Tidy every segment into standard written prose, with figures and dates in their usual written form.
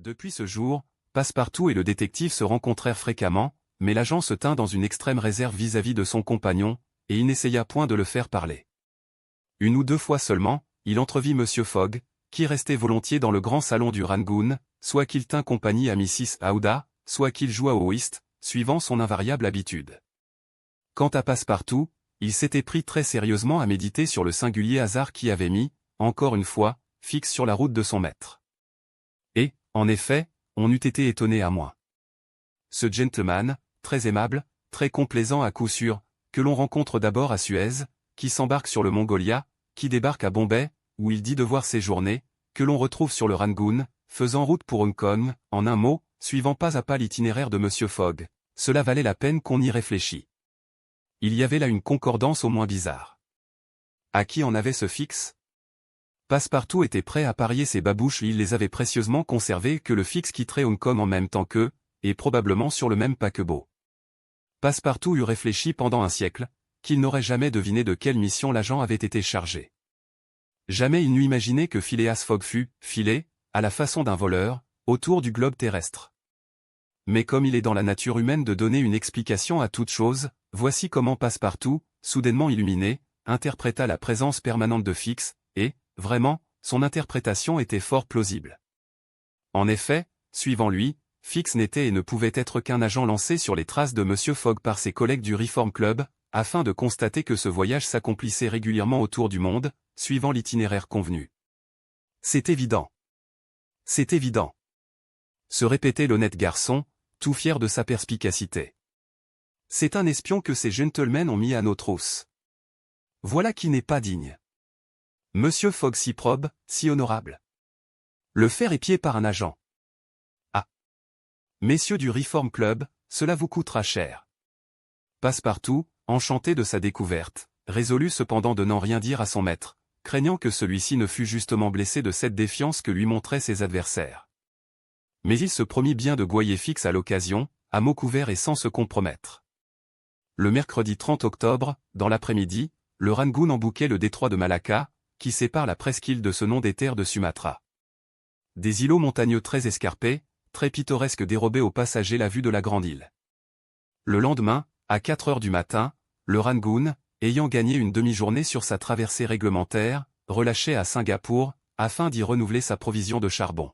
Depuis ce jour, Passepartout et le détective se rencontrèrent fréquemment, mais l'agent se tint dans une extrême réserve vis-à-vis de son compagnon, et il n'essaya point de le faire parler. Une ou deux fois seulement, il entrevit Monsieur Fogg, qui restait volontiers dans le grand salon du Rangoon, soit qu'il tint compagnie à Mrs. Aouda, soit qu'il jouât au whist, suivant son invariable habitude. Quant à Passepartout, il s'était pris très sérieusement à méditer sur le singulier hasard qui avait mis, encore une fois, Fix sur la route de son maître. Et, en effet, on eût été étonné à moins. Ce gentleman, très aimable, très complaisant à coup sûr, que l'on rencontre d'abord à Suez, qui s'embarque sur le Mongolia, qui débarque à Bombay, où il dit devoir séjourner, que l'on retrouve sur le Rangoon, faisant route pour Hong Kong, en un mot, suivant pas à pas l'itinéraire de Monsieur Fogg, cela valait la peine qu'on y réfléchît. Il y avait là une concordance au moins bizarre. À qui en avait ce Fix? Passepartout était prêt à parier ses babouches, il les avait précieusement conservées, que le Fix quitterait Hong Kong en même temps qu'eux, et probablement sur le même paquebot. Passepartout eut réfléchi pendant un siècle, qu'il n'aurait jamais deviné de quelle mission l'agent avait été chargé. Jamais il n'eût imaginé que Phileas Fogg fût, filé, à la façon d'un voleur, autour du globe terrestre. Mais comme il est dans la nature humaine de donner une explication à toute chose, voici comment Passepartout, soudainement illuminé, interpréta la présence permanente de Fix, et, vraiment, son interprétation était fort plausible. En effet, suivant lui, Fix n'était et ne pouvait être qu'un agent lancé sur les traces de Monsieur Fogg par ses collègues du Reform Club, afin de constater que ce voyage s'accomplissait régulièrement autour du monde, suivant l'itinéraire convenu. C'est évident. C'est évident. Se répétait l'honnête garçon, tout fier de sa perspicacité. C'est un espion que ces gentlemen ont mis à nos trousses. Voilà qui n'est pas digne. Monsieur Fogg si probe, si honorable. Le faire épier par un agent. Ah. Messieurs du Reform Club, cela vous coûtera cher. Passepartout, enchanté de sa découverte, résolut cependant de n'en rien dire à son maître, craignant que celui-ci ne fût justement blessé de cette défiance que lui montraient ses adversaires. Mais il se promit bien de gouailler Fix à l'occasion, à mots couverts et sans se compromettre. Le mercredi 30 octobre, dans l'après-midi, le Rangoon embouquait le détroit de Malacca, qui sépare la presqu'île de ce nom des terres de Sumatra. Des îlots montagneux très escarpés, très pittoresques dérobaient aux passagers la vue de la grande île. Le lendemain, à 4 heures du matin, le Rangoon, ayant gagné une demi-journée sur sa traversée réglementaire, relâchait à Singapour, afin d'y renouveler sa provision de charbon.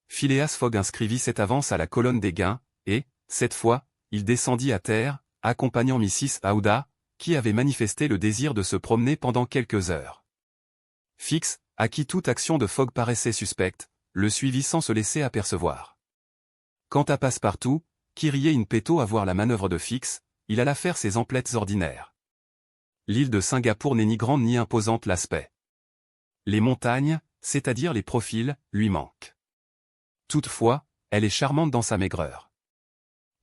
Phileas Fogg inscrivit cette avance à la colonne des gains, et, cette fois, il descendit à terre, accompagnant Mrs. Aouda, qui avait manifesté le désir de se promener pendant quelques heures. Fix, à qui toute action de Fogg paraissait suspecte, le suivit sans se laisser apercevoir. Quant à Passepartout, qui riait in petto à voir la manœuvre de Fix, il alla faire ses emplettes ordinaires. L'île de Singapour n'est ni grande ni imposante l'aspect. Les montagnes, c'est-à-dire les profils, lui manquent. Toutefois, elle est charmante dans sa maigreur.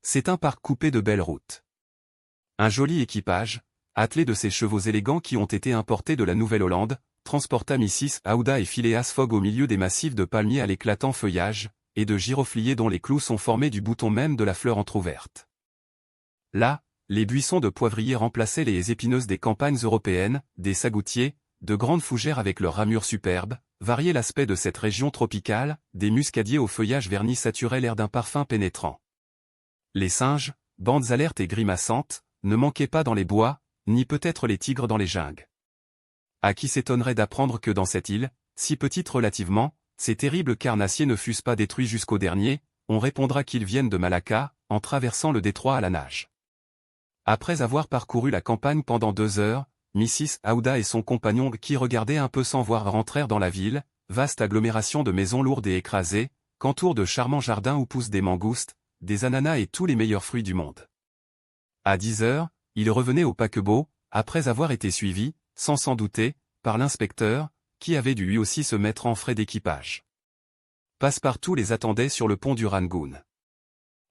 C'est un parc coupé de belles routes. Un joli équipage, attelé de ces chevaux élégants qui ont été importés de la Nouvelle-Hollande, transporta Mrs. Aouda et Phileas Fogg au milieu des massifs de palmiers à l'éclatant feuillage, et de girofliers dont les clous sont formés du bouton même de la fleur entr'ouverte. Là, les buissons de poivriers remplaçaient les épineuses des campagnes européennes, des sagoutiers, de grandes fougères avec leurs ramures superbes, variaient l'aspect de cette région tropicale, des muscadiers au feuillage verni saturaient l'air d'un parfum pénétrant. Les singes, bandes alertes et grimaçantes, ne manquaient pas dans les bois, ni peut-être les tigres dans les jungles. À qui s'étonnerait d'apprendre que dans cette île, si petite relativement, ces terribles carnassiers ne fussent pas détruits jusqu'au dernier, on répondra qu'ils viennent de Malacca, en traversant le détroit à la nage. Après avoir parcouru la campagne pendant 2 heures, Mrs. Aouda et son compagnon qui regardaient un peu sans voir rentrèrent dans la ville, vaste agglomération de maisons lourdes et écrasées, qu'entourent de charmants jardins où poussent des mangoustes, des ananas et tous les meilleurs fruits du monde. À 10 heures, ils revenaient au paquebot, après avoir été suivis, sans s'en douter, par l'inspecteur, qui avait dû lui aussi se mettre en frais d'équipage. Passepartout les attendait sur le pont du Rangoon.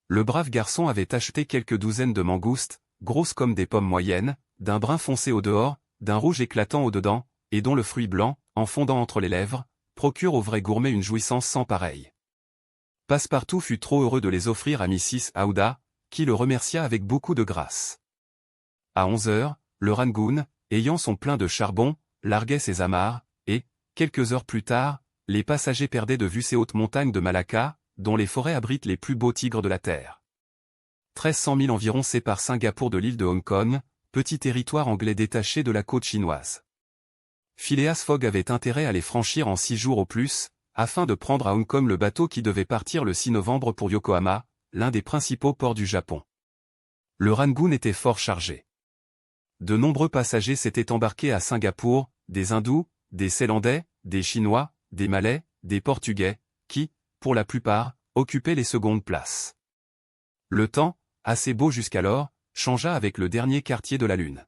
Le brave garçon avait acheté quelques douzaines de mangoustes, grosses comme des pommes moyennes, d'un brun foncé au dehors, d'un rouge éclatant au dedans, et dont le fruit blanc, en fondant entre les lèvres, procure au vrai gourmet une jouissance sans pareille. Passepartout fut trop heureux de les offrir à Mrs. Aouda, qui le remercia avec beaucoup de grâce. À 11 heures, le Rangoon, ayant son plein de charbon, larguait ses amarres, et, quelques heures plus tard, les passagers perdaient de vue ces hautes montagnes de Malacca, dont les forêts abritent les plus beaux tigres de la Terre. 1300 milles environ séparent Singapour de l'île de Hong Kong, petit territoire anglais détaché de la côte chinoise. Phileas Fogg avait intérêt à les franchir en 6 jours au plus, afin de prendre à Hong Kong le bateau qui devait partir le 6 novembre pour Yokohama, l'un des principaux ports du Japon. Le Rangoon était fort chargé. De nombreux passagers s'étaient embarqués à Singapour, des Hindous, des Ceylandais, des Chinois, des Malais, des Portugais, qui, pour la plupart, occupaient les secondes places. Le temps, assez beau jusqu'alors, changea avec le dernier quartier de la lune.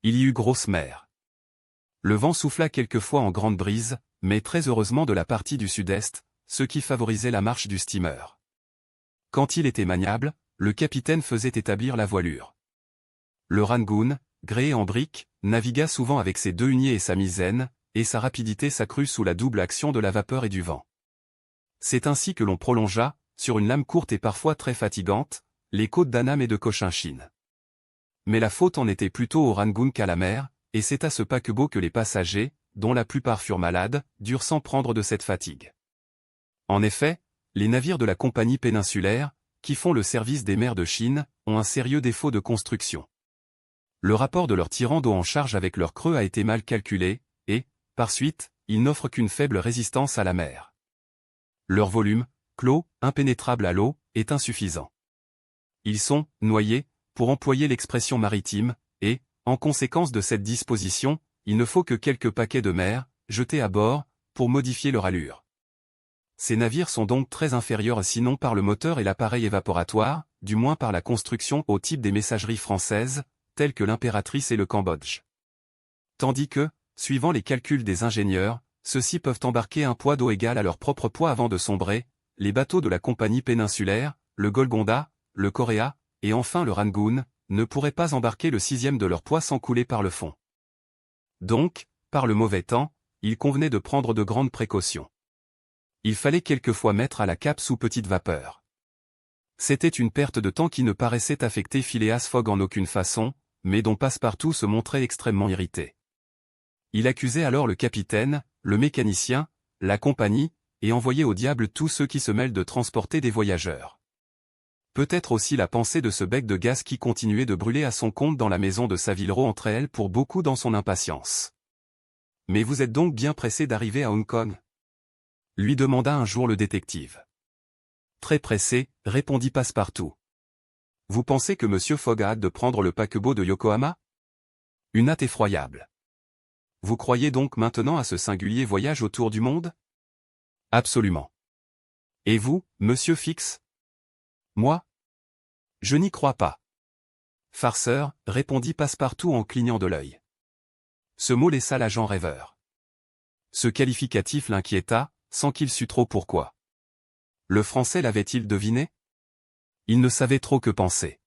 Il y eut grosse mer. Le vent souffla quelquefois en grande brise, mais très heureusement de la partie du sud-est, ce qui favorisait la marche du steamer. Quand il était maniable, le capitaine faisait établir la voilure. Le Rangoon, gréé en briques, navigua souvent avec ses 2 huniers et sa misaine, et sa rapidité s'accrut sous la double action de la vapeur et du vent. C'est ainsi que l'on prolongea, sur une lame courte et parfois très fatigante, les côtes d'Annam et de Cochinchine. Mais la faute en était plutôt au Rangoon qu'à la mer, et c'est à ce paquebot que les passagers, dont la plupart furent malades, durent s'en prendre de cette fatigue. En effet, les navires de la compagnie péninsulaire, qui font le service des mers de Chine, ont un sérieux défaut de construction. Le rapport de leur tirant d'eau en charge avec leur creux a été mal calculé, et, par suite, ils n'offrent qu'une faible résistance à la mer. Leur volume, clos, impénétrable à l'eau, est insuffisant. Ils sont noyés, pour employer l'expression maritime, et, en conséquence de cette disposition, il ne faut que quelques paquets de mer, jetés à bord, pour modifier leur allure. Ces navires sont donc très inférieurs sinon par le moteur et l'appareil évaporatoire, du moins par la construction au type des messageries françaises, telles que l'Impératrice et le Cambodge. Tandis que, suivant les calculs des ingénieurs, ceux-ci peuvent embarquer un poids d'eau égal à leur propre poids avant de sombrer, les bateaux de la compagnie péninsulaire, le Golconda, le Coréa, et enfin le Rangoon, ne pourraient pas embarquer le 6e de leur poids sans couler par le fond. Donc, par le mauvais temps, il convenait de prendre de grandes précautions. Il fallait quelquefois mettre à la cape sous petite vapeur. C'était une perte de temps qui ne paraissait affecter Phileas Fogg en aucune façon, mais dont Passepartout se montrait extrêmement irrité. Il accusait alors le capitaine, le mécanicien, la compagnie, et envoyait au diable tous ceux qui se mêlent de transporter des voyageurs. Peut-être aussi la pensée de ce bec de gaz qui continuait de brûler à son compte dans la maison de Saville Row entrait elle pour beaucoup dans son impatience. « Mais vous êtes donc bien pressé d'arriver à Hong Kong ?» lui demanda un jour le détective. « Très pressé, répondit Passepartout. « Vous pensez que M. Fogg a hâte de prendre le paquebot de Yokohama ? Une hâte effroyable. Vous croyez donc maintenant à ce singulier voyage autour du monde ? Absolument. Et vous, Monsieur Fix ? Moi ? Je n'y crois pas. Farceur, répondit Passepartout en clignant de l'œil. Ce mot laissa l'agent rêveur. Ce qualificatif l'inquiéta, sans qu'il sût trop pourquoi. Le Français l'avait-il deviné ? Il ne savait trop que penser.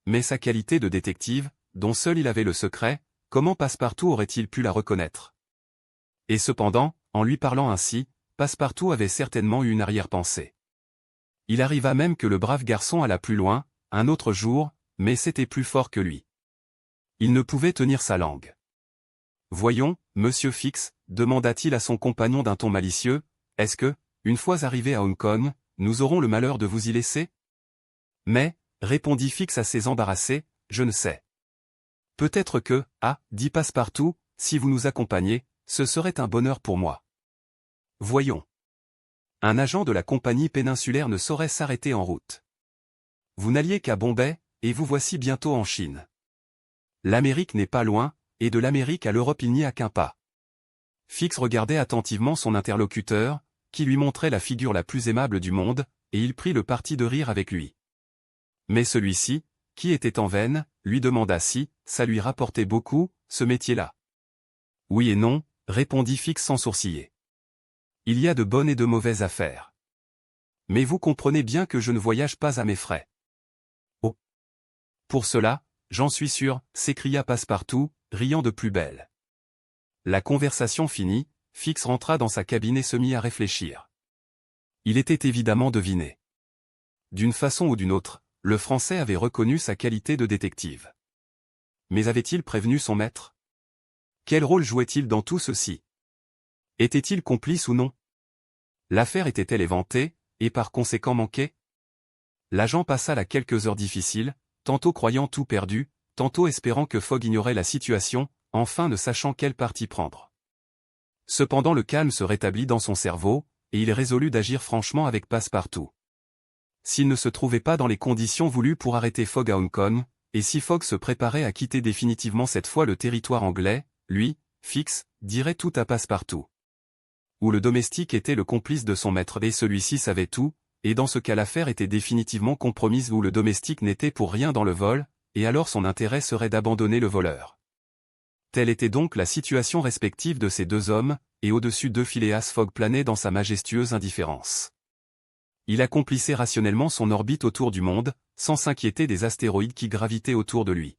Mais sa qualité de détective, dont seul il avait le secret, comment Passepartout aurait-il pu la reconnaître ? Et cependant, en lui parlant ainsi, Passepartout avait certainement eu une arrière-pensée. Il arriva même que le brave garçon alla plus loin, un autre jour, mais c'était plus fort que lui. Il ne pouvait tenir sa langue. « Voyons, Monsieur Fix, demanda-t-il à son compagnon d'un ton malicieux, est-ce que, une fois arrivé à Hong Kong, nous aurons le malheur de vous y laisser ? Mais, répondit Fix assez embarrassé, je ne sais. Peut-être que, dit Passepartout, si vous nous accompagnez, ce serait un bonheur pour moi. Voyons. Un agent de la compagnie péninsulaire ne saurait s'arrêter en route. Vous n'alliez qu'à Bombay, et vous voici bientôt en Chine. L'Amérique n'est pas loin, et de l'Amérique à l'Europe il n'y a qu'un pas. Fix regardait attentivement son interlocuteur, qui lui montrait la figure la plus aimable du monde, et il prit le parti de rire avec lui. Mais celui-ci, qui était en veine, lui demanda si, ça lui rapportait beaucoup, ce métier-là. Oui et non, répondit Fix sans sourciller. Il y a de bonnes et de mauvaises affaires. Mais vous comprenez bien que je ne voyage pas à mes frais. Oh ! Pour cela, j'en suis sûr, s'écria Passepartout, riant de plus belle. La conversation finie, Fix rentra dans sa cabine et se mit à réfléchir. Il était évidemment deviné. D'une façon ou d'une autre, le Français avait reconnu sa qualité de détective. Mais avait-il prévenu son maître ? Quel rôle jouait-il dans tout ceci ? Était-il complice ou non ? L'affaire était-elle éventée, et par conséquent manquait? L'agent passa là quelques heures difficiles, tantôt croyant tout perdu, tantôt espérant que Fogg ignorait la situation, enfin ne sachant quel parti prendre. Cependant le calme se rétablit dans son cerveau, et il résolut d'agir franchement avec Passepartout. S'il ne se trouvait pas dans les conditions voulues pour arrêter Fogg à Hong Kong, et si Fogg se préparait à quitter définitivement cette fois le territoire anglais, lui, Fix, dirait tout à Passepartout. Ou le domestique était le complice de son maître et celui-ci savait tout, et dans ce cas l'affaire était définitivement compromise où le domestique n'était pour rien dans le vol, et alors son intérêt serait d'abandonner le voleur. Telle était donc la situation respective de ces deux hommes, et au-dessus d'eux Phileas Fogg planait dans sa majestueuse indifférence. Il accomplissait rationnellement son orbite autour du monde, sans s'inquiéter des astéroïdes qui gravitaient autour de lui.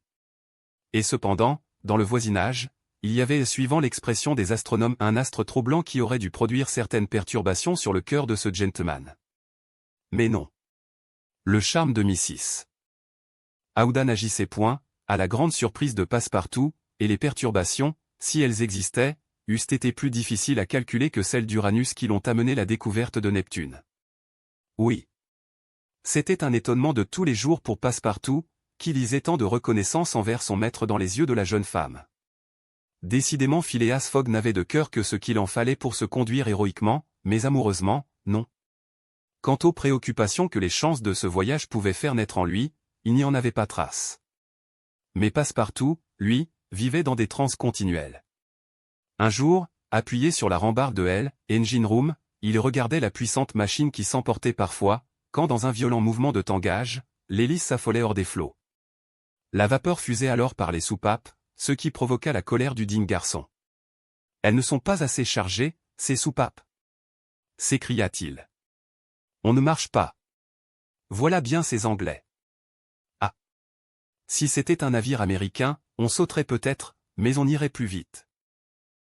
Et cependant, dans le voisinage, il y avait, suivant l'expression des astronomes, un astre trop blanc qui aurait dû produire certaines perturbations sur le cœur de ce gentleman. Mais non. Le charme de Mrs. Aouda n'agissait point, à la grande surprise de Passepartout, et les perturbations, si elles existaient, eussent été plus difficiles à calculer que celles d'Uranus qui l'ont amené la découverte de Neptune. Oui. C'était un étonnement de tous les jours pour Passepartout, qui lisait tant de reconnaissance envers son maître dans les yeux de la jeune femme. Décidément Phileas Fogg n'avait de cœur que ce qu'il en fallait pour se conduire héroïquement, mais amoureusement, non. Quant aux préoccupations que les chances de ce voyage pouvaient faire naître en lui, il n'y en avait pas trace. Mais Passepartout, lui, vivait dans des transes continuelles. Un jour, appuyé sur la rambarde de L, Engine Room, il regardait la puissante machine qui s'emportait parfois, quand dans un violent mouvement de tangage, l'hélice s'affolait hors des flots. La vapeur fusait alors par les soupapes, ce qui provoqua la colère du digne garçon. « Elles ne sont pas assez chargées, ces soupapes !» s'écria-t-il. « On ne marche pas. Voilà bien ces Anglais. Ah! Si c'était un navire américain, on sauterait peut-être, mais on irait plus vite. »